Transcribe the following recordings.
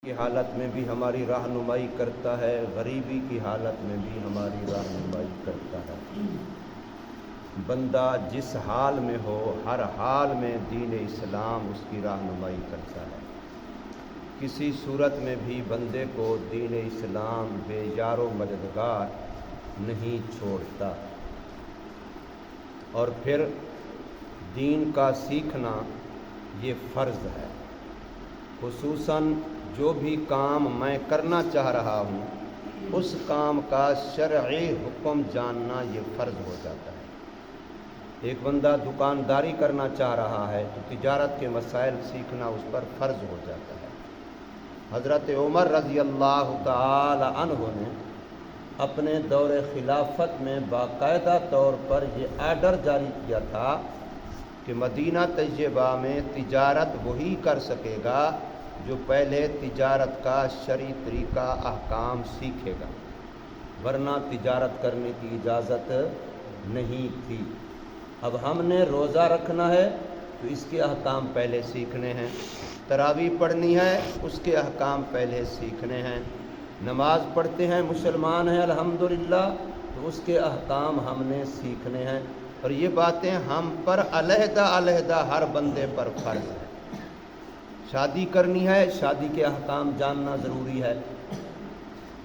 کی حالت میں بھی ہماری رہنمائی کرتا ہے، غریبی کی حالت میں بھی ہماری رہنمائی کرتا ہے۔ بندہ جس حال میں ہو ہر حال میں دین اسلام اس کی رہنمائی کرتا ہے۔ کسی صورت میں بھی بندے کو دین اسلام بے یار و مددگار نہیں چھوڑتا۔ اور پھر دین کا سیکھنا یہ فرض ہے۔ خصوصاً جو بھی کام میں کرنا چاہ رہا ہوں اس کام کا شرعی حکم جاننا یہ فرض ہو جاتا ہے۔ ایک بندہ دکانداری کرنا چاہ رہا ہے تو تجارت کے مسائل سیکھنا اس پر فرض ہو جاتا ہے۔ حضرت عمر رضی اللہ تعالی عنہ نے اپنے دور خلافت میں باقاعدہ طور پر یہ آرڈر جاری کیا تھا کہ مدینہ طیبہ میں تجارت وہی کر سکے گا جو پہلے تجارت کا شرعی طریقہ احکام سیکھے گا، ورنہ تجارت کرنے کی اجازت نہیں تھی۔ اب ہم نے روزہ رکھنا ہے تو اس کے احکام پہلے سیکھنے ہیں، تراویح پڑھنی ہے اس کے احکام پہلے سیکھنے ہیں، نماز پڑھتے ہیں مسلمان ہیں الحمدللہ تو اس کے احکام ہم نے سیکھنے ہیں۔ اور یہ باتیں ہم پر علیحدہ علیحدہ ہر بندے پر فرض ہے۔ شادی کرنی ہے، شادی کے احکام جاننا ضروری ہے۔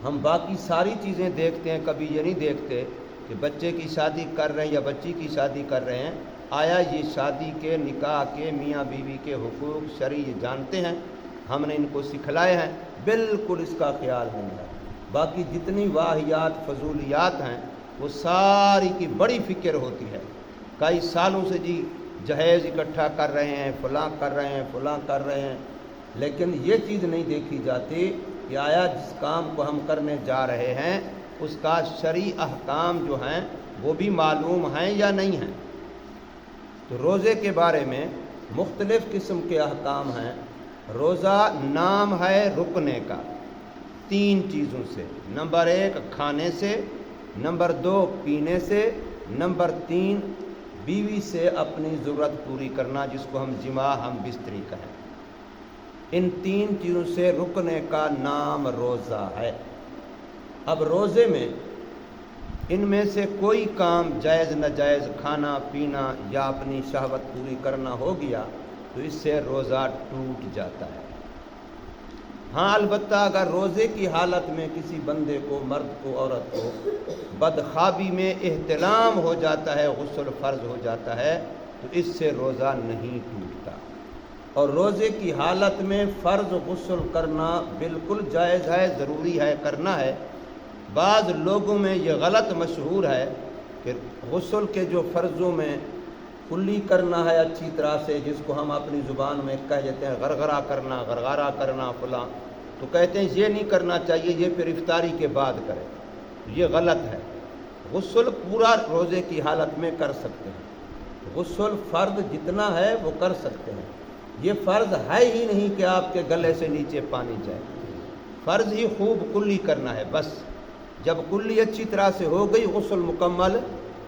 ہم باقی ساری چیزیں دیکھتے ہیں، کبھی یہ نہیں دیکھتے کہ بچے کی شادی کر رہے ہیں یا بچی کی شادی کر رہے ہیں، آیا یہ شادی کے نکاح کے میاں بیوی کے حقوق شرعی جانتے ہیں، ہم نے ان کو سکھلائے ہیں؟ بالکل اس کا خیال نہیں ہے۔ باقی جتنی واہیات فضولیات ہیں وہ ساری کی بڑی فکر ہوتی ہے۔ کئی سالوں سے جی جہیز اکٹھا کر رہے ہیں، فلاں کر رہے ہیں، فلاں کر رہے ہیں، لیکن یہ چیز نہیں دیکھی جاتی کہ آیا جس کام کو ہم کرنے جا رہے ہیں اس کا شرعی احکام جو ہیں وہ بھی معلوم ہیں یا نہیں ہیں۔ تو روزے کے بارے میں مختلف قسم کے احکام ہیں۔ روزہ نام ہے رکنے کا 3 چیزوں سے: نمبر 1 کھانے سے، نمبر 2 پینے سے، نمبر 3 بیوی سے اپنی ضرورت پوری کرنا جس کو ہم جماع ہم بستری کہیں۔ ان 3 چیزوں سے رکنے کا نام روزہ ہے۔ اب روزے میں ان میں سے کوئی کام جائز ناجائز کھانا پینا یا اپنی شہوت پوری کرنا ہو گیا تو اس سے روزہ ٹوٹ جاتا ہے۔ ہاں البتہ اگر روزے کی حالت میں کسی بندے کو، مرد کو، عورت کو بدخوابی میں احتلام ہو جاتا ہے، غسل فرض ہو جاتا ہے تو اس سے روزہ نہیں ٹوٹتا۔ اور روزے کی حالت میں فرض غسل کرنا بالکل جائز ہے، ضروری ہے، کرنا ہے۔ بعض لوگوں میں یہ غلط مشہور ہے کہ غسل کے جو فرضوں میں کلی کرنا ہے اچھی طرح سے، جس کو ہم اپنی زبان میں کہہ دیتے ہیں غرغرہ کرنا، غرغرہ کرنا فلاں، تو کہتے ہیں یہ نہیں کرنا چاہیے، یہ پھر افطاری کے بعد کرے۔ یہ غلط ہے۔ غسل پورا روزے کی حالت میں کر سکتے ہیں، غسل فرض جتنا ہے وہ کر سکتے ہیں۔ یہ فرض ہے ہی نہیں کہ آپ کے گلے سے نیچے پانی جائے، فرض ہی خوب کلی کرنا ہے بس۔ جب کلی اچھی طرح سے ہو گئی غسل مکمل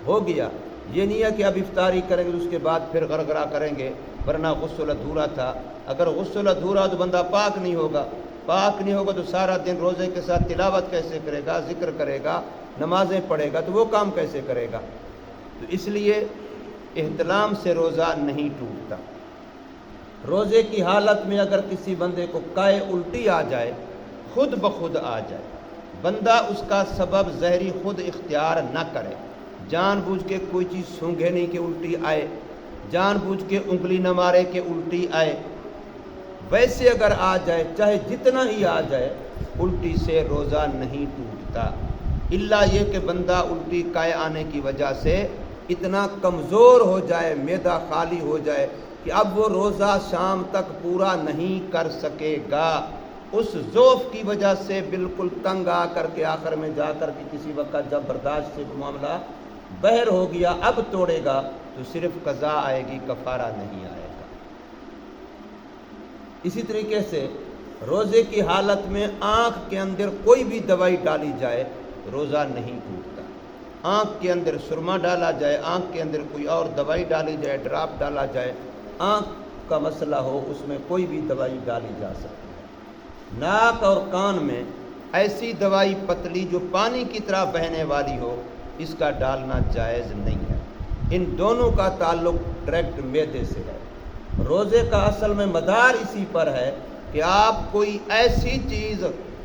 ہو گیا۔ یہ نہیں ہے کہ اب افطاری کریں گے اس کے بعد پھر غرغرہ کریں گے ورنہ غسل ادھورا تھا۔ اگر غسل ادھورا تو بندہ پاک نہیں ہوگا، پاک نہیں ہوگا تو سارا دن روزے کے ساتھ تلاوت کیسے کرے گا، ذکر کرے گا، نمازیں پڑھے گا، تو وہ کام کیسے کرے گا؟ تو اس لیے احتلام سے روزہ نہیں ٹوٹتا۔ روزے کی حالت میں اگر کسی بندے کو قے الٹی آ جائے، خود بخود آ جائے، بندہ اس کا سبب زہری خود اختیار نہ کرے، جان بوجھ کے کوئی چیز سونگھے نہیں کہ الٹی آئے، جان بوجھ کے انگلی نہ مارے کہ الٹی آئے، ویسے اگر آ جائے چاہے جتنا ہی آ جائے الٹی سے روزہ نہیں ٹوٹتا، الا یہ کہ بندہ الٹی قے آنے کی وجہ سے اتنا کمزور ہو جائے، معدہ خالی ہو جائے کہ اب وہ روزہ شام تک پورا نہیں کر سکے گا، اس ضعف کی وجہ سے بالکل تنگ آ کر کے آخر میں جا کر کے کسی وقت جب برداشت سے معاملہ بہر ہو گیا اب توڑے گا تو صرف قضا آئے گی، کفارہ نہیں آئے گا۔ اسی طریقے سے روزے کی حالت میں آنکھ کے اندر کوئی بھی دوائی ڈالی جائے روزہ نہیں ٹوٹتا۔ آنکھ کے اندر سرما ڈالا جائے، آنکھ کے اندر کوئی اور دوائی ڈالی جائے، ڈراپ ڈالا جائے، آنکھ کا مسئلہ ہو اس میں کوئی بھی دوائی ڈالی جا سکتی ہے۔ ناک اور کان میں ایسی دوائی پتلی جو پانی کی طرح بہنے والی ہو، اس کا ڈالنا جائز نہیں ہے۔ ان دونوں کا تعلق ڈائریکٹ معدے سے ہے۔ روزے کا اصل میں مدار اسی پر ہے کہ آپ کوئی ایسی چیز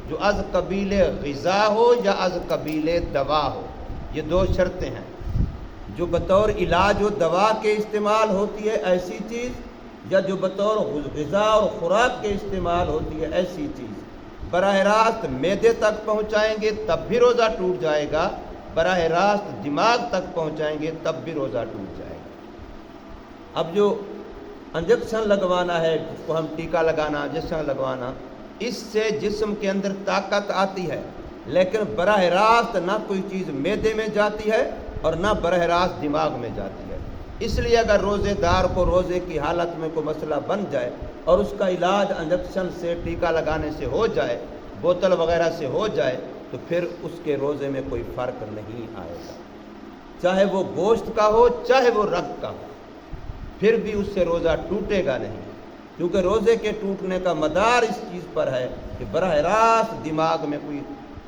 جو از قبیل غذا ہو یا از قبیل دوا ہو، یہ دو شرطیں ہیں، جو بطور علاج و دوا کے استعمال ہوتی ہے ایسی چیز، یا جو بطور غذا اور خوراک کے استعمال ہوتی ہے ایسی چیز، براہ راست معدے تک پہنچائیں گے تب بھی روزہ ٹوٹ جائے گا، براہ راست دماغ تک پہنچائیں گے تب بھی روزہ ٹوٹ جائے گا۔ اب جو انجیکشن لگوانا ہے، جس کو ہم ٹیکا لگانا، انجیکشن لگوانا، اس سے جسم کے اندر طاقت آتی ہے، لیکن براہ راست نہ کوئی چیز معدے میں جاتی ہے اور نہ براہ راست دماغ میں جاتی ہے۔ اس لیے اگر روزے دار کو روزے کی حالت میں کوئی مسئلہ بن جائے اور اس کا علاج انجیکشن سے، ٹیکا لگانے سے ہو جائے، بوتل وغیرہ سے ہو جائے، تو پھر اس کے روزے میں کوئی فرق نہیں آئے گا، چاہے وہ گوشت کا ہو چاہے وہ رگ کا ہو، پھر بھی اس سے روزہ ٹوٹے گا نہیں، کیونکہ روزے کے ٹوٹنے کا مدار اس چیز پر ہے کہ براہ راست دماغ میں کوئی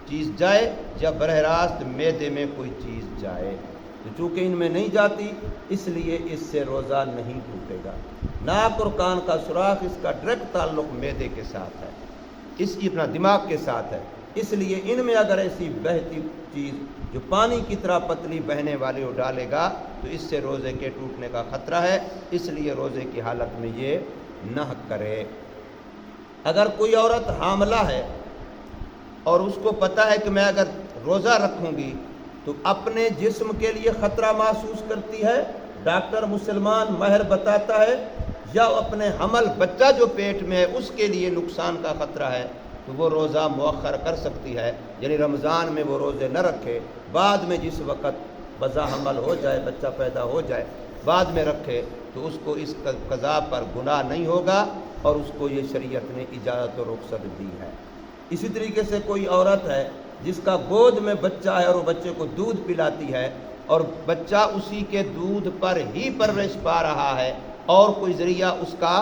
چیز جائے یا براہ راست معدے میں کوئی چیز جائے، تو چونکہ ان میں نہیں جاتی اس لیے اس سے روزہ نہیں ٹوٹے گا۔ ناک اور کان کا سوراخ، اس کا ڈائریکٹ تعلق معدے کے ساتھ ہے، اس کی اپنا دماغ کے ساتھ ہے، اس لیے ان میں اگر ایسی بہتی چیز جو پانی کی طرح پتلی بہنے والی ہو ڈالے گا تو اس سے روزے کے ٹوٹنے کا خطرہ ہے، اس لیے روزے کی حالت میں یہ نہ کرے۔ اگر کوئی عورت حاملہ ہے اور اس کو پتہ ہے کہ میں اگر روزہ رکھوں گی تو اپنے جسم کے لیے خطرہ محسوس کرتی ہے، ڈاکٹر مسلمان ماہر بتاتا ہے، یا اپنے حمل بچہ جو پیٹ میں ہے اس کے لیے نقصان کا خطرہ ہے، تو وہ روزہ مؤخر کر سکتی ہے، یعنی رمضان میں وہ روزے نہ رکھے، بعد میں جس وقت بزا حمل ہو جائے، بچہ پیدا ہو جائے، بعد میں رکھے تو اس کو اس قضا پر گناہ نہیں ہوگا، اور اس کو یہ شریعت نے اجازت و رخصت دی ہے۔ اسی طریقے سے کوئی عورت ہے جس کا گود میں بچہ ہے اور وہ بچے کو دودھ پلاتی ہے اور بچہ اسی کے دودھ پر ہی پرورش پا رہا ہے اور کوئی ذریعہ اس کا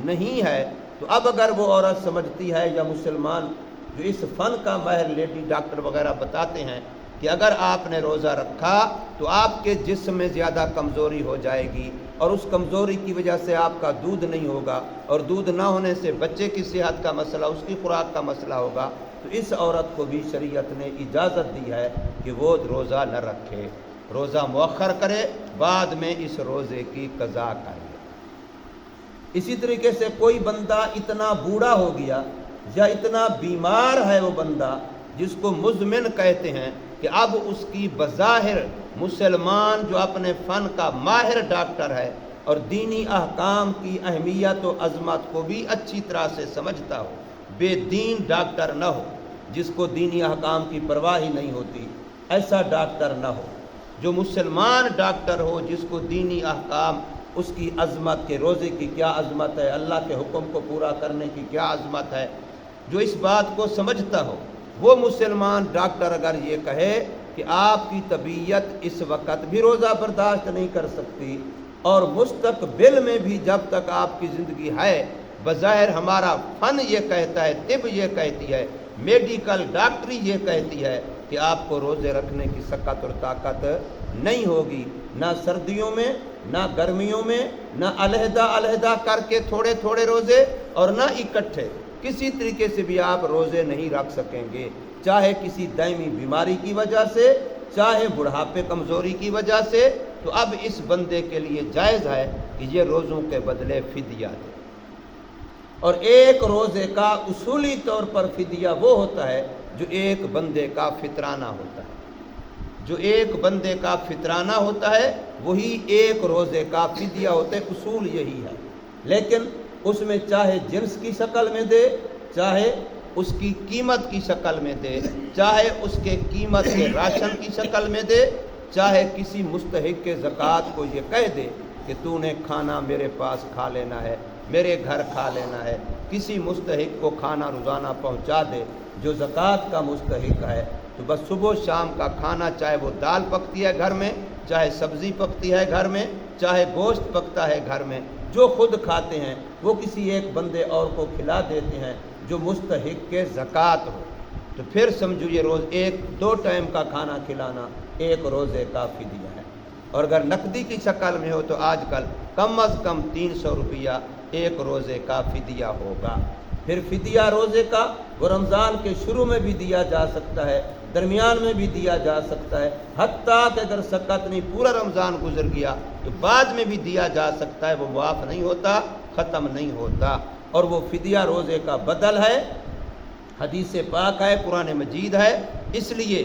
نہیں ہے، تو اب اگر وہ عورت سمجھتی ہے یا مسلمان جو اس فن کا ماہر لیڈی ڈاکٹر وغیرہ بتاتے ہیں کہ اگر آپ نے روزہ رکھا تو آپ کے جسم میں زیادہ کمزوری ہو جائے گی اور اس کمزوری کی وجہ سے آپ کا دودھ نہیں ہوگا، اور دودھ نہ ہونے سے بچے کی صحت کا مسئلہ، اس کی خوراک کا مسئلہ ہوگا، تو اس عورت کو بھی شریعت نے اجازت دی ہے کہ وہ روزہ نہ رکھے، روزہ مؤخر کرے، بعد میں اس روزے کی قضا کرے۔ اسی طریقے سے کوئی بندہ اتنا بوڑھا ہو گیا یا اتنا بیمار ہے وہ بندہ جس کو مزمن کہتے ہیں کہ اب اس کی بظاہر مسلمان جو اپنے فن کا ماہر ڈاکٹر ہے اور دینی احکام کی اہمیت و عظمت کو بھی اچھی طرح سے سمجھتا ہو، بے دین ڈاکٹر نہ ہو جس کو دینی احکام کی پرواہ ہی نہیں ہوتی، ایسا ڈاکٹر نہ ہو، جو مسلمان ڈاکٹر ہو جس کو دینی احکام، اس کی عظمت کے روزے کی کیا عظمت ہے، اللہ کے حکم کو پورا کرنے کی کیا عظمت ہے، جو اس بات کو سمجھتا ہو، وہ مسلمان ڈاکٹر اگر یہ کہے کہ آپ کی طبیعت اس وقت بھی روزہ برداشت نہیں کر سکتی اور مستقبل میں بھی جب تک آپ کی زندگی ہے، بظاہر ہمارا فن یہ کہتا ہے، طب یہ کہتی ہے، میڈیکل ڈاکٹری یہ کہتی ہے کہ آپ کو روزے رکھنے کی سکت اور طاقت نہیں ہوگی، نہ سردیوں میں نہ گرمیوں میں، نہ علیحدہ علیحدہ کر کے تھوڑے تھوڑے روزے اور نہ اکٹھے، کسی طریقے سے بھی آپ روزے نہیں رکھ سکیں گے، چاہے کسی دائمی بیماری کی وجہ سے، چاہے بڑھاپے کمزوری کی وجہ سے، تو اب اس بندے کے لیے جائز ہے کہ یہ روزوں کے بدلے فدیہ دے، اور ایک روزے کا اصولی طور پر فدیہ وہ ہوتا ہے جو ایک بندے کا فطرانہ ہوتا ہے، جو ایک بندے کا فطرانہ ہوتا ہے وہی ایک روزے کا فدیہ ہوتا ہے، اصول یہی ہے، لیکن اس میں چاہے جنس کی شکل میں دے، چاہے اس کی قیمت کی شکل میں دے، چاہے اس کے قیمت کے راشن کی شکل میں دے، چاہے کسی مستحق کے زکوٰۃ کو یہ کہہ دے کہ تو نے کھانا میرے پاس کھا لینا ہے، میرے گھر کھا لینا ہے، کسی مستحق کو کھانا روزانہ پہنچا دے جو زکوٰۃ کا مستحق ہے، تو بس صبح شام کا کھانا، چاہے وہ دال پکتی ہے گھر میں، چاہے سبزی پکتی ہے گھر میں، چاہے گوشت پکتا ہے گھر میں، جو خود کھاتے ہیں وہ کسی ایک بندے اور کو کھلا دیتے ہیں، جو مستحق کے زکوٰۃ ہو، تو پھر سمجھو یہ روز 1-2 ٹائم کا کھانا کھلانا ایک روزے کا فدیہ ہے۔ اور اگر نقدی کی شکل میں ہو تو آج کل کم از کم 300 روپیہ ایک روزے کا فدیہ ہوگا۔ پھر فدیہ روزے کا وہ رمضان کے شروع میں بھی دیا جا سکتا ہے، درمیان میں بھی دیا جا سکتا ہے، حتیٰ کہ اگر سقط نہیں پورا رمضان گزر گیا تو بعد میں بھی دیا جا سکتا ہے، وہ معاف نہیں ہوتا، ختم نہیں ہوتا۔ اور وہ فدیہ روزے کا بدل ہے، حدیث پاک ہے، قرآن مجید ہے، اس لیے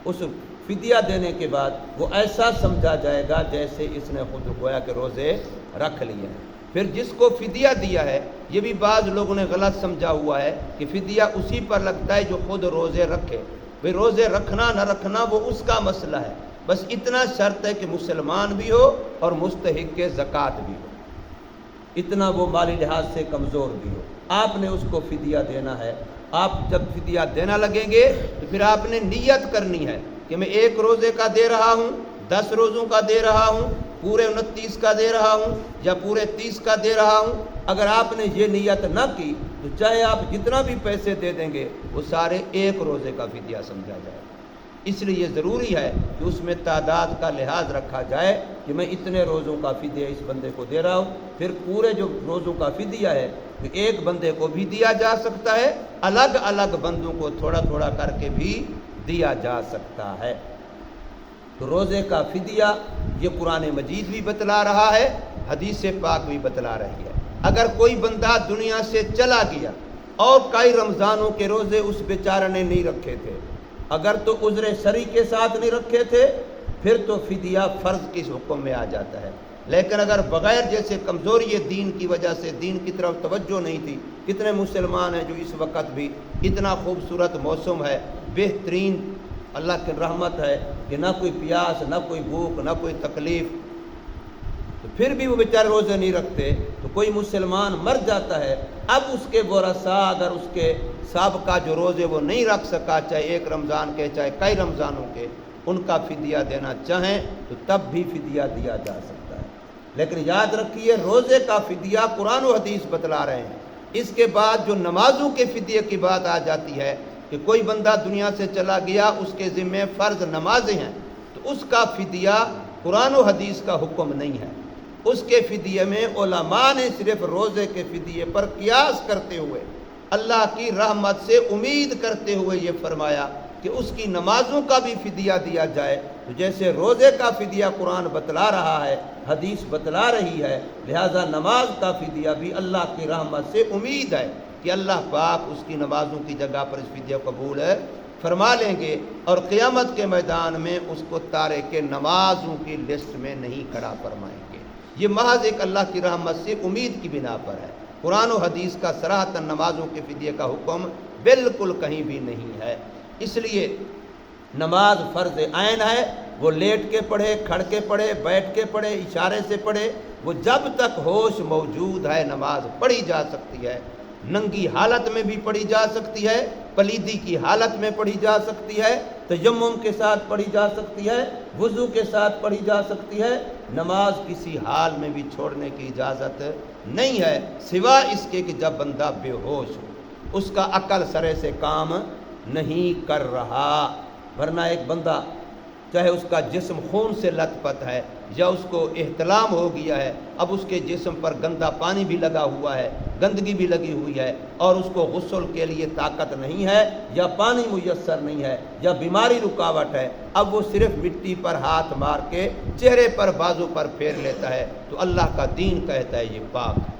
اس فدیہ دینے کے بعد وہ ایسا سمجھا جائے گا جیسے اس نے خود گویا کہ روزے رکھ لیے ہیں۔ پھر جس کو فدیہ دیا ہے، یہ بھی بعض لوگوں نے غلط سمجھا ہوا ہے کہ فدیہ اسی پر لگتا ہے جو خود روزے رکھے۔ بھئی روزے رکھنا نہ رکھنا وہ اس کا مسئلہ ہے، بس اتنا شرط ہے کہ مسلمان بھی ہو اور مستحق کے زکوٰۃ بھی ہو، اتنا وہ مالی لحاظ سے کمزور بھی ہو، آپ نے اس کو فدیہ دینا ہے۔ آپ جب فدیہ دینا لگیں گے تو پھر آپ نے نیت کرنی ہے کہ میں 1 روزے کا دے رہا ہوں، 10 روزوں کا دے رہا ہوں، پورے 29 کا دے رہا ہوں یا پورے 30 کا دے رہا ہوں۔ اگر آپ نے یہ نیت نہ کی تو چاہے آپ جتنا بھی پیسے دے دیں گے وہ سارے 1 روزے کا فدیہ سمجھا جائے گا۔ اس لیے یہ ضروری ہے کہ اس میں تعداد کا لحاظ رکھا جائے کہ میں اتنے روزوں کا فدیہ اس بندے کو دے رہا ہوں۔ پھر پورے جو روزوں کا فدیہ ہے کہ ایک بندے کو بھی دیا جا سکتا ہے، الگ الگ بندوں کو تھوڑا تھوڑا کر کے بھی دیا جا سکتا ہے۔ تو روزے کا فدیہ یہ قرآن مجید بھی بتلا رہا ہے، حدیث پاک بھی بتلا رہی ہے۔ اگر کوئی بندہ دنیا سے چلا گیا اور کئی رمضانوں کے روزے اس بیچارے نے نہیں رکھے تھے، اگر تو عذر شرعی کے ساتھ نہیں رکھے تھے پھر تو فدیہ فرض کے حکم میں آ جاتا ہے۔ لیکن اگر بغیر جیسے کمزوری دین کی وجہ سے دین کی طرف توجہ نہیں تھی، کتنے مسلمان ہیں جو اس وقت بھی اتنا خوبصورت موسم ہے، بہترین اللہ کی رحمت ہے کہ نہ کوئی پیاس، نہ کوئی بھوک، نہ کوئی تکلیف، تو پھر بھی وہ بیچارے روزے نہیں رکھتے، تو کوئی مسلمان مر جاتا ہے، اب اس کے ورثاء اگر اس کے سابقہ جو روزے وہ نہیں رکھ سکا، چاہے 1 رمضان کے چاہے کئی رمضانوں کے، ان کا فدیہ دینا چاہیں تو تب بھی فدیہ دیا جا سکتا ہے۔ لیکن یاد رکھیے روزے کا فدیہ قرآن و حدیث بتلا رہے ہیں۔ اس کے بعد جو نمازوں کے فدیے کی بات آ جاتی ہے کہ کوئی بندہ دنیا سے چلا گیا، اس کے ذمہ فرض نمازیں ہیں، تو اس کا فدیہ قرآن و حدیث کا حکم نہیں ہے۔ اس کے فدیے میں علماء نے صرف روزے کے فدیے پر قیاس کرتے ہوئے، اللہ کی رحمت سے امید کرتے ہوئے یہ فرمایا کہ اس کی نمازوں کا بھی فدیہ دیا جائے۔ تو جیسے روزے کا فدیہ قرآن بتلا رہا ہے، حدیث بتلا رہی ہے، لہذا نماز کا فدیہ بھی اللہ کی رحمت سے امید ہے کہ اللہ پاک اس کی نمازوں کی جگہ پر اس فدیہ قبول فرما لیں گے، اور قیامت کے میدان میں اس کو تارک نمازوں کی لسٹ میں نہیں کھڑا فرمائیں گے۔ یہ محض ایک اللہ کی رحمت سے امید کی بنا پر ہے۔ قرآن و حدیث کا صراحتاً نمازوں کے فدیے کا حکم بالکل کہیں بھی نہیں ہے۔ اس لیے نماز فرض عین ہے، وہ لیٹ کے پڑھے، کھڑ کے پڑھے، بیٹھ کے پڑھے، اشارے سے پڑھے، وہ جب تک ہوش موجود ہے نماز پڑھی جا سکتی ہے۔ ننگی حالت میں بھی پڑھی جا سکتی ہے، پلیدی کی حالت میں پڑھی جا سکتی ہے، تیمم کے ساتھ پڑھی جا سکتی ہے، وضو کے ساتھ پڑھی جا سکتی ہے۔ نماز کسی حال میں بھی چھوڑنے کی اجازت نہیں ہے، سوا اس کے کہ جب بندہ بے ہوش ہو، اس کا عقل سرے سے کام نہیں کر رہا۔ ورنہ ایک بندہ چاہے اس کا جسم خون سے لت پت ہے یا اس کو احتلام ہو گیا ہے، اب اس کے جسم پر گندا پانی بھی لگا ہوا ہے، گندگی بھی لگی ہوئی ہے، اور اس کو غسل کے لیے طاقت نہیں ہے یا پانی میسر نہیں ہے یا بیماری رکاوٹ ہے، اب وہ صرف مٹی پر ہاتھ مار کے چہرے پر بازو پر پھیر لیتا ہے، تو اللہ کا دین کہتا ہے یہ پاک ہے،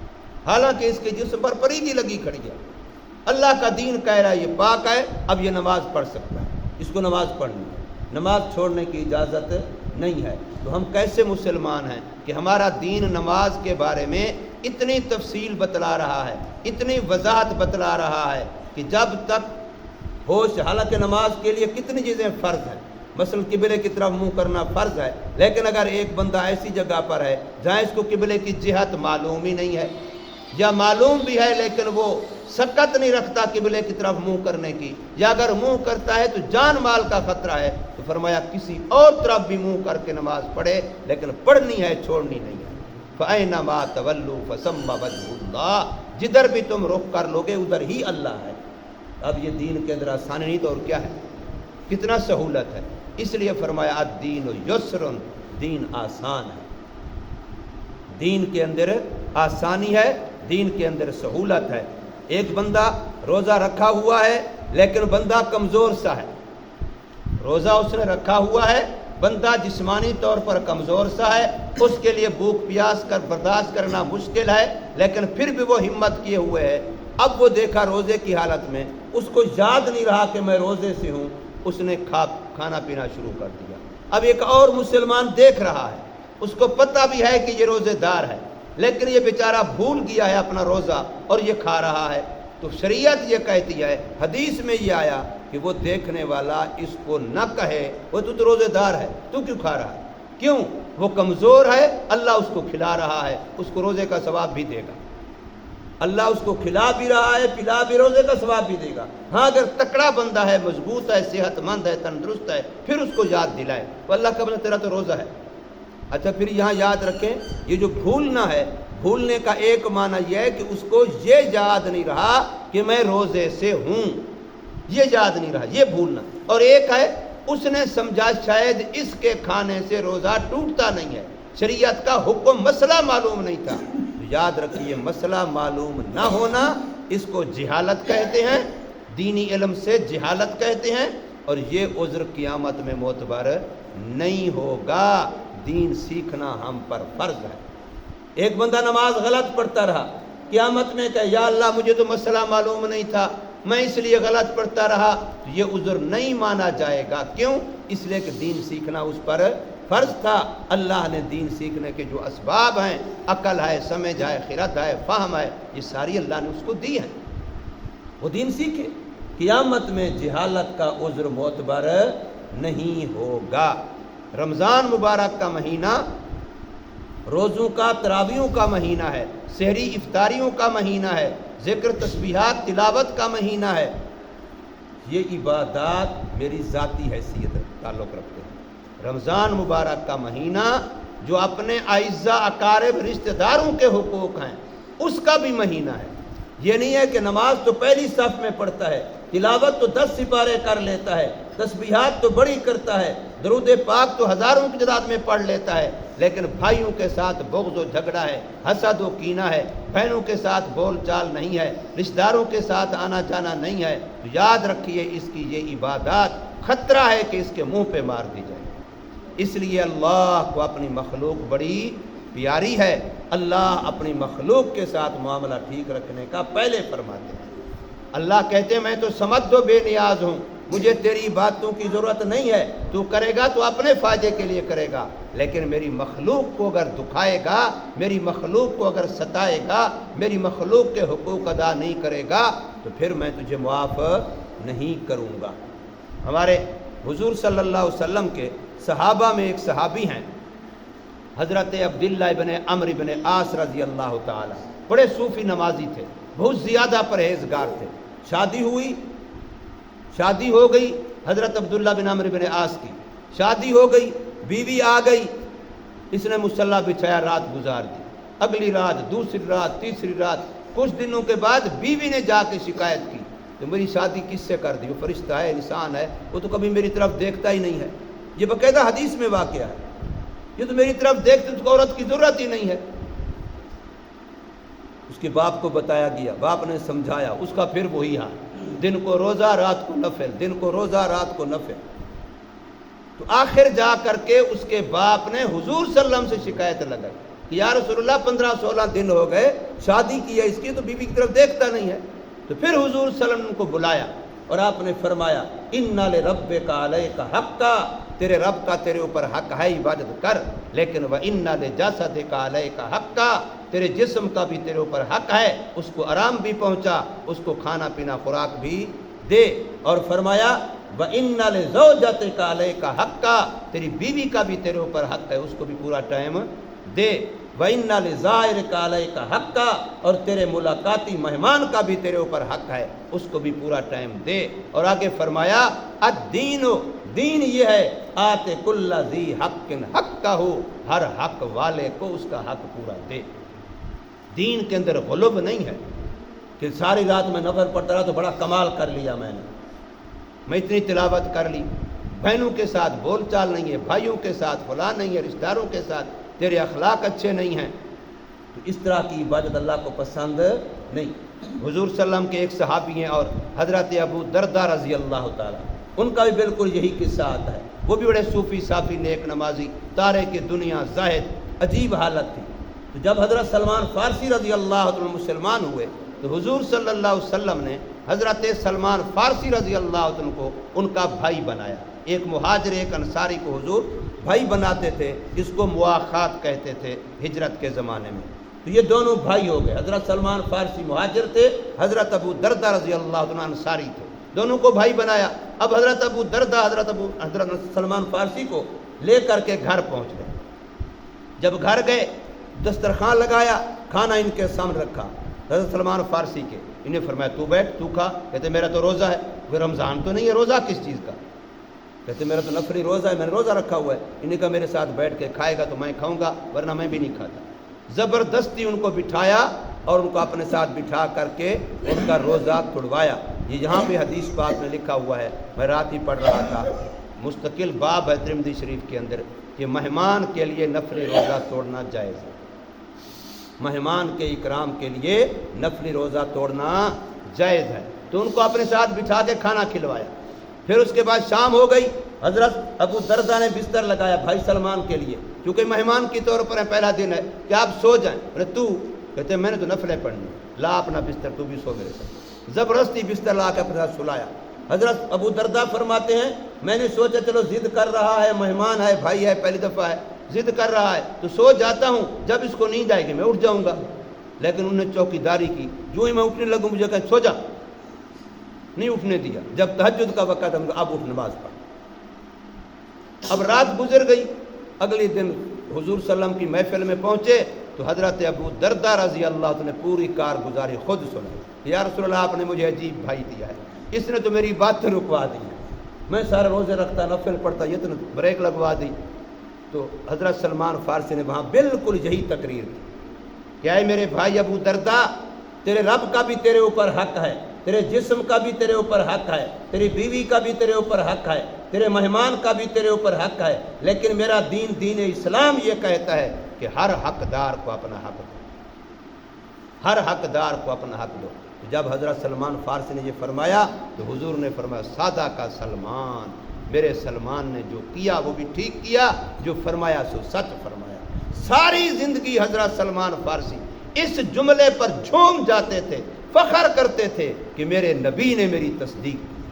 حالانکہ اس کے جسم پر پریدی لگی کھڑی ہے۔ اللہ کا دین کہہ رہا ہے یہ پاک ہے، اب یہ نماز پڑھ سکتا ہے، اس کو نماز پڑھنی ہے، نماز چھوڑنے کی اجازت نہیں ہے۔ تو ہم کیسے مسلمان ہیں کہ ہمارا دین نماز کے بارے میں اتنی تفصیل بتلا رہا ہے، اتنی وضاحت بتلا رہا ہے کہ جب تک ہوش، حالانکہ نماز کے لیے کتنی چیزیں فرض ہیں، مثلا قبلے کی طرف منہ کرنا فرض ہے، لیکن اگر ایک بندہ ایسی جگہ پر ہے جہاں اس کو قبلے کی جہت معلوم ہی نہیں ہے، یا معلوم بھی ہے لیکن وہ سکت نہیں رکھتا قبلے کی طرف منہ کرنے کی، یا اگر منہ کرتا ہے تو جان مال کا خطرہ ہے، تو فرمایا کسی اور طرف بھی منہ کر کے نماز پڑھے، لیکن پڑھنی ہے، چھوڑنی نہیں ہے۔ فَأَيْنَمَا تَوَلُّوا فَثَمَّ وَجْهُ اللَّهِ، جدھر بھی تم رخ کر لوگے ادھر ہی اللہ ہے۔ اب یہ دین کے اندر آسانی نہیں تو اور کیا ہے، کتنا سہولت ہے۔ اس لیے فرمایا الدین یسر، دین آسان ہے، دین کے اندر آسانی ہے، دین کے اندر سہولت ہے۔ ایک بندہ روزہ رکھا ہوا ہے لیکن بندہ کمزور سا ہے، روزہ اس نے رکھا ہوا ہے، بندہ جسمانی طور پر کمزور سا ہے، اس کے لیے بھوک پیاس کر برداشت کرنا مشکل ہے، لیکن پھر بھی وہ ہمت کیے ہوئے ہے۔ اب وہ دیکھا روزے کی حالت میں، اس کو یاد نہیں رہا کہ میں روزے سے ہوں، اس نے کھانا پینا شروع کر دیا۔ اب ایک اور مسلمان دیکھ رہا ہے، اس کو پتہ بھی ہے کہ یہ روزے دار ہے، لیکن یہ بیچارہ بھول گیا ہے اپنا روزہ اور یہ کھا رہا ہے۔ تو شریعت یہ کہتی ہے، حدیث میں یہ آیا کہ وہ دیکھنے والا اس کو نہ کہے وہ تو روزے دار ہے، تو کیوں کھا رہا ہے؟ کیوں؟ وہ کمزور ہے، اللہ اس کو کھلا رہا ہے، اس کو روزے کا ثواب بھی دے گا، اللہ اس کو کھلا بھی رہا ہے، پلا بھی، روزے کا ثواب بھی دے گا۔ ہاں اگر تکڑا بندہ ہے، مضبوط ہے، صحت مند ہے، تندرست ہے، پھر اس کو یاد دلائے تو اللہ کا بندہ تیرا تو روزہ ہے۔ اچھا پھر یہاں یاد رکھیں، یہ جو بھولنا ہے، بھولنے کا ایک معنی یہ ہے کہ اس کو یہ یاد نہیں رہا کہ میں روزے سے ہوں، یہ یاد نہیں رہا، یہ بھولنا۔ اور ایک ہے اس نے سمجھا شاید اس کے کھانے سے روزہ ٹوٹتا نہیں ہے، شریعت کا حکم مسئلہ معلوم نہیں تھا۔ یاد رکھیے، مسئلہ معلوم نہ ہونا اس کو جہالت کہتے ہیں، دینی علم سے جہالت کہتے ہیں، اور یہ عذر قیامت میں معتبر نہیں ہوگا۔ دین سیکھنا ہم پر فرض ہے۔ ایک بندہ نماز غلط پڑھتا رہا، قیامت میں کہ یا اللہ مجھے تو مسئلہ معلوم نہیں تھا، میں اس لیے غلط پڑھتا رہا، تو یہ عذر نہیں مانا جائے گا۔ کیوں؟ اس لیے کہ دین سیکھنا اس پر فرض تھا۔ اللہ نے دین سیکھنے کے جو اسباب ہیں، عقل ہے، سمجھ ہے، خرد ہے، فہم ہے، یہ ساری اللہ نے اس کو دی ہیں، وہ دین سیکھے۔ قیامت میں جہالت کا عذر معتبر نہیں ہوگا۔ رمضان مبارک کا مہینہ روزوں کا، تراویحوں کا مہینہ ہے، سحری افطاریوں کا مہینہ ہے، ذکر تسبیحات تلاوت کا مہینہ ہے۔ یہ عبادات میری ذاتی حیثیت تعلق رکھتے ہیں۔ رمضان مبارک کا مہینہ جو اپنے اعزاء اقارب رشتہ داروں کے حقوق ہیں، اس کا بھی مہینہ ہے۔ یہ نہیں ہے کہ نماز تو پہلی صف میں پڑھتا ہے، تلاوت تو 10 سپارے کر لیتا ہے، تسبیحات تو بڑی کرتا ہے، درود پاک تو ہزاروں کی تعداد میں پڑھ لیتا ہے، لیکن بھائیوں کے ساتھ بغض و جھگڑا ہے، حسد و کینہ ہے، بہنوں کے ساتھ بول چال نہیں ہے، رشتہ داروں کے ساتھ آنا جانا نہیں ہے، تو یاد رکھیے اس کی یہ عبادات خطرہ ہے کہ اس کے منہ پہ مار دی جائے۔ اس لیے اللہ کو اپنی مخلوق بڑی پیاری ہے، اللہ اپنی مخلوق کے ساتھ معاملہ ٹھیک رکھنے کا پہلے فرماتے ہیں۔ اللہ کہتے ہیں میں تو سمجھ دو بے نیاز ہوں، مجھے تیری باتوں کی ضرورت نہیں ہے، تو کرے گا تو اپنے فائدے کے لیے کرے گا، لیکن میری مخلوق کو اگر دکھائے گا، میری مخلوق کو اگر ستائے گا، میری مخلوق کے حقوق ادا نہیں کرے گا، تو پھر میں تجھے معاف نہیں کروں گا۔ ہمارے حضور صلی اللہ علیہ وسلم کے صحابہ میں ایک صحابی ہیں، حضرت عبداللہ ابن عمرو ابن عاص رضی اللہ تعالی، بڑے صوفی نمازی تھے، بہت زیادہ پرہیزگار تھے۔ شادی ہوئی، شادی ہو گئی حضرت عبداللہ بن عمرو بن عاص کی، شادی ہو گئی، بیوی آ گئی، اس نے مصلی بچھایا، رات گزار دی، اگلی رات، دوسری رات، تیسری رات، کچھ دنوں کے بعد بیوی نے جا کے شکایت کی کہ میری شادی کس سے کر دی، وہ فرشتہ ہے، انسان ہے، وہ تو کبھی میری طرف دیکھتا ہی نہیں ہے۔ یہ باقاعدہ حدیث میں واقعہ ہے، یہ تو میری طرف دیکھتے، اس کو عورت کی ضرورت ہی نہیں ہے۔ اس کے باپ کو بتایا گیا، باپ نے سمجھایا، اس کا پھر وہی حال، دن کو روزہ رات کو نفل، دن کو روزہ رات کو نفل۔ تو آخر جا کر کے اس کے باپ نے حضور صلی اللہ علیہ وسلم سے شکایت لگائی کہ یا رسول اللہ 15-16 دن ہو گئے شادی کی ہے اس کی، تو بیوی کی طرف دیکھتا نہیں ہے۔ تو پھر حضور صلی اللہ علیہ وسلم کو بلایا اور آپ نے فرمایا اِنَّ لِرَبِّكَ عَلَيْكَ حَقًّا، تیرے رب کا تیرے اوپر حق ہے، عبادت کر، لیکن وَإِنَّ لِجَسَدِكَ عَلَيْكَ حَقًّا، تیرے جسم کا بھی تیرے اوپر حق ہے، اس کو آرام بھی پہنچا، اس کو کھانا پینا خوراک بھی دے۔ اور فرمایا وَإِنَّ لِزَوْجَتِكَ عَلَيْكَ حَقًّا، تیری بیوی کا بھی تیرے اوپر حق ہے، اس کو بھی پورا ٹائم دے۔ وَإِنَّ لِزَائِرِكَ عَلَيْكَ حَقًّا، اور تیرے ملاقاتی مہمان کا بھی تیرے اوپر حق ہے، اس کو بھی پورا ٹائم دے۔ اور آگے فرمایا الدین، دین یہ ہے آتے کل ذی حق حقہ، ہر حق والے کو اس کا حق پورا دے۔ دین کے اندر غلب نہیں ہے، کہ ساری رات میں نفل پڑھتا رہا تو بڑا کمال کر لیا میں اتنی تلاوت کر لی. بہنوں کے ساتھ بول چال نہیں ہے، بھائیوں کے ساتھ فلاں نہیں ہے، رشتہ داروں کے ساتھ تیرے اخلاق اچھے نہیں ہیں، تو اس طرح کی عبادت اللہ کو پسند نہیں. حضور صلی اللہ علیہ وسلم کے ایک صحابی ہیں اور حضرت ابو درداء رضی اللہ تعالیٰ، ان کا بھی بالکل یہی قصہ آتا ہے. وہ بھی بڑے صوفی صافی نیک نمازی، تارے کی دنیا، زاہد، عجیب حالت تھی. تو جب حضرت سلمان فارسی رضی اللہ عنہ مسلمان ہوئے تو حضور صلی اللہ علیہ وسلم نے حضرت سلمان فارسی رضی اللہ عنہ کو ان کا بھائی بنایا. ایک مہاجر ایک انصاری کو حضور بھائی بناتے تھے، اس کو مواخات کہتے تھے ہجرت کے زمانے میں. تو یہ دونوں بھائی ہو گئے. حضرت سلمان فارسی مہاجر تھے، حضرت ابو درداء رضی اللہ عنہ انصاری تھے، دونوں کو بھائی بنایا. اب حضرت ابو درداء حضرت سلمان فارسی کو لے کر کے گھر پہنچ گئے. جب گھر گئے دسترخوان لگایا، کھانا ان کے سامنے رکھا حضرت سلمان فارسی کے. انہیں فرمایا تو بیٹھ، تو کھا. کہتے میرا تو روزہ ہے. کوئی رمضان تو نہیں ہے، روزہ کس چیز کا؟ کہتے میرا تو نفلی روزہ ہے، میں نے روزہ رکھا ہوا ہے. انہیں کہا میرے ساتھ بیٹھ کے کھائے گا تو میں کھاؤں گا، ورنہ میں بھی نہیں کھاتا. زبردستی ان کو بٹھایا اور ان کو اپنے ساتھ بٹھا کر کے ان کا روزہ توڑوایا. یہ یہاں پہ حدیث پاک میں لکھا ہوا ہے، میں رات ہی پڑھ رہا تھا، مستقل باب ہے ترمذی شریف کے اندر کہ مہمان کے لیے نفلی روزہ توڑنا جائز ہے. مہمان کے اکرام کے لیے نفلی روزہ توڑنا جائز ہے. تو ان کو اپنے ساتھ بٹھا کے کھانا کھلوایا. پھر اس کے بعد شام ہو گئی. حضرت ابو درداء نے بستر لگایا بھائی سلمان کے لیے، کیونکہ مہمان کی طور پر پہلا دن ہے کہ آپ سو جائیں. تو کہتے میں نے تو نفلیں پڑھنی، لا اپنا بستر، تو بھی سو میرے ساتھ. زبردستی بستر لا کے اپنے ساتھ سلایا. حضرت ابو درداء فرماتے ہیں میں نے سوچا چلو ضد کر رہا ہے، مہمان ہے، بھائی ہے، پہلی دفعہ ہے، ضد کر رہا ہے تو سو جاتا ہوں، جب اس کو نیند آئے گی میں اٹھ جاؤں گا. لیکن انہوں نے چوکی داری کی. جو ہی میں اٹھنے لگوں مجھے کہیں سو جا، نہیں اٹھنے دیا. جب تہجد کا وقت ہے اب اٹھ نماز پڑھ. اب رات گزر گئی. اگلے دن حضور صلی اللہ علیہ وسلم کی محفل میں پہنچے تو حضرت ابو درداء رضی اللہ عنہ نے پوری کارگزاری خود سنائی. یا رسول اللہ، آپ نے مجھے عجیب بھائی دیا ہے، اس نے تو میری بات رکوا دی. میں سارے روزے رکھتا، نفل پڑھتا، یہ تو بریک لگوا دی. تو حضرت سلمان فارسی نے وہاں بالکل یہی تقریر کی کہ اے میرے بھائی ابو درداء، تیرے رب کا بھی تیرے اوپر حق ہے، تیرے جسم کا بھی تیرے اوپر حق ہے، تیری بیوی کا بھی تیرے اوپر حق ہے، تیرے مہمان کا بھی تیرے اوپر حق ہے. لیکن میرا دین اسلام یہ کہتا ہے کہ ہر حقدار کو اپنا حق دو، ہر حقدار کو اپنا حق دو. جب حضرت سلمان فارسی نے یہ فرمایا تو حضور نے فرمایا سادہ کا سلمان، میرے سلمان نے جو کیا وہ بھی ٹھیک کیا، جو فرمایا سو سچ فرمایا. ساری زندگی حضرت سلمان فارسی اس جملے پر جھوم جاتے تھے، فخر کرتے تھے کہ میرے نبی نے میری تصدیق کی.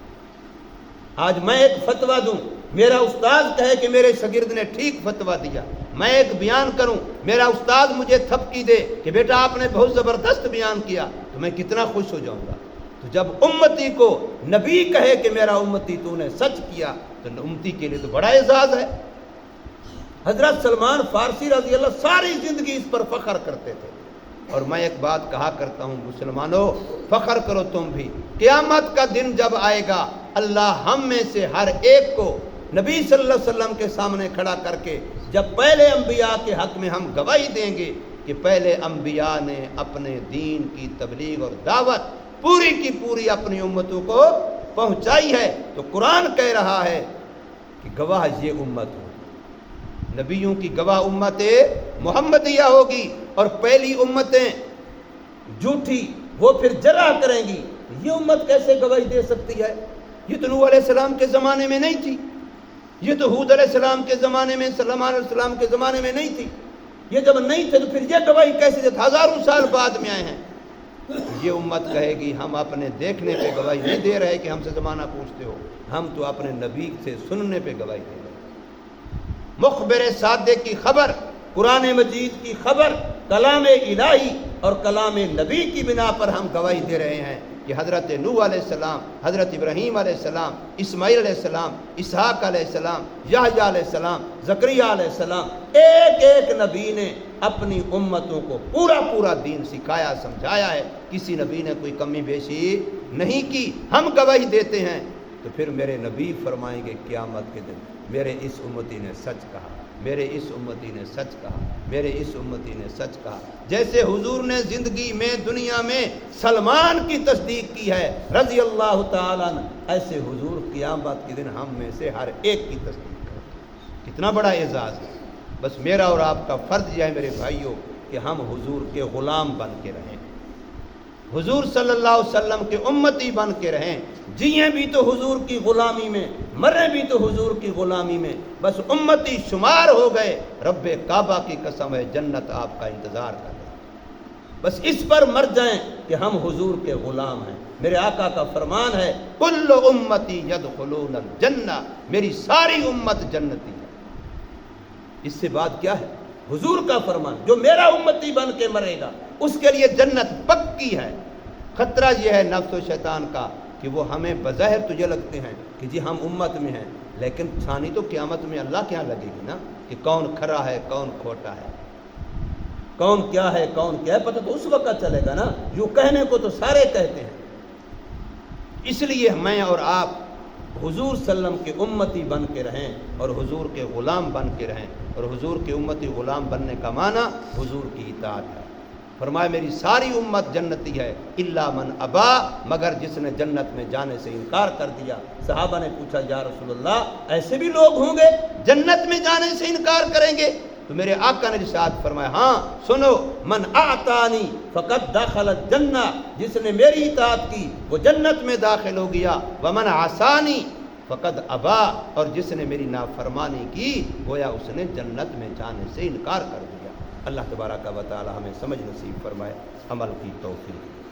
آج میں ایک فتویٰ دوں، میرا استاد کہے کہ میرے شاگرد نے ٹھیک فتویٰ دیا. میں ایک بیان کروں، میرا استاد مجھے تھپکی دے کہ بیٹا آپ نے بہت زبردست بیان کیا، تو میں کتنا خوش ہو جاؤں گا. تو جب امتی کو نبی کہے کہ میرا امتی تو نے سچ کیا تو امتی کے لیے تو بڑا اعزاز ہے. حضرت سلمان فارسی رضی اللہ ساری زندگی اس پر فخر کرتے تھے. اور میں ایک بات کہا کرتا ہوں، مسلمانوں فخر کرو تم بھی. قیامت کا دن جب آئے گا اللہ ہم میں سے ہر ایک کو نبی صلی اللہ علیہ وسلم کے سامنے کھڑا کر کے جب پہلے انبیاء کے حق میں ہم گواہی دیں گے کہ پہلے انبیاء نے اپنے دین کی تبلیغ اور دعوت پوری کی پوری اپنی امتوں کو پہنچائی ہے، تو قرآن کہہ رہا ہے کہ گواہ یہ امت ہو. نبیوں کی گواہ امت محمدیہ ہوگی، اور پہلی امتیں جھوٹی وہ پھر جرح کریں گی. یہ امت کیسے گواہی دے سکتی ہے؟ یہ تو نوح علیہ السلام کے زمانے میں نہیں تھی، یہ تو ہود علیہ السلام کے زمانے میں، سلیمان علیہ السلام کے زمانے میں نہیں تھی. یہ جب نہیں تھے تو پھر یہ گواہی کیسے دیتے؟ ہزاروں سال بعد میں آئے ہیں. یہ امت کہے گی ہم اپنے دیکھنے پہ گواہی نہیں دے رہے کہ ہم سے زمانہ پوچھتے ہو، ہم تو اپنے نبی سے سننے پہ گواہی دے رہے. مخبر صادق کی خبر، قرآن مجید کی خبر، کلام الہی اور کلام نبی کی بنا پر ہم گواہی دے رہے ہیں کہ حضرت نوح علیہ السلام، حضرت ابراہیم علیہ السلام، اسماعیل علیہ السلام، اسحاق علیہ السلام، یحییٰ علیہ السلام، زکریا علیہ السلام، ایک ایک نبی نے اپنی امتوں کو پورا دین سکھایا، سمجھایا ہے. کسی نبی نے کوئی کمی بیشی نہیں کی. ہم گواہی دیتے ہیں تو پھر میرے نبی فرمائیں گے قیامت کے دن میرے اس امتی نے سچ کہا. میرے اس امتی نے سچ کہا، میرے اس امتی نے سچ کہا۔ جیسے حضور نے زندگی میں دنیا میں سلمان کی تصدیق کی ہے رضی اللہ تعالیٰ عنہ، ایسے حضور قیامت کے دن ہم میں سے ہر ایک کی تصدیق کرتے۔ کتنا بڑا اعزاز ہے۔ بس میرا اور آپ کا فرض یہ ہے میرے بھائیوں کہ ہم حضور کے غلام بن کے رہیں، حضور صلی اللہ علیہ وسلم کے امتی بن کے رہیں، جئیں بھی تو حضور کی غلامی میں، مریں بھی تو حضور کی غلامی میں، بس امتی شمار ہو گئے، رب کعبہ کی قسم ہے جنت آپ کا انتظار کر رہی ہے۔ بس اس پر مر جائیں کہ ہم حضور کے غلام ہیں۔ میرے آقا کا فرمان ہے کل امتی یدخلون الجنہ، میری ساری امت جنتی ہے۔ اس سے بات کیا ہے؟ حضور کا فرمان، جو میرا امتی بن کے مرے گا اس کے لیے جنت پکی ہے۔ خطرہ یہ ہے نفس و شیطان کا کہ وہ ہمیں بظاہر تجھے لگتے ہیں کہ جی ہم امت میں ہیں، لیکن ثانی تو قیامت میں اللہ کے یہاں لگے گی نا کہ کون کھرا ہے کون کھوٹا ہے، کون کیا ہے کون کیا ہے، پتہ تو اس وقت چلے گا نا۔ یوں کہنے کو تو سارے کہتے ہیں۔ اس لیے میں اور آپ حضور صلی اللہ علیہ وسلم کے امتی بن کے رہیں اور حضور کے غلام بن کے رہیں، اور حضور کے امتی غلام بننے کا معنی حضور کی اطاعت ہے۔ فرمایا میری ساری امت جنتی ہے الا من ابا، مگر جس نے جنت میں جانے سے انکار کر دیا۔ صحابہ نے پوچھا یا رسول اللہ ایسے بھی لوگ ہوں گے جنت میں جانے سے انکار کریں گے؟ تو میرے آقا نے ارشاد فرمایا ہاں سنو، من اعطانی فقد دخل الجنہ، جس نے میری اطاعت کی وہ جنت میں داخل ہو گیا، ومن عصانی فقد ابا، اور جس نے میری نافرمانی کی گویا اس نے جنت میں جانے سے انکار کر دیا۔ اللہ تبارک و تعالی ہمیں سمجھ نصیب فرمائے، عمل کی توفیق۔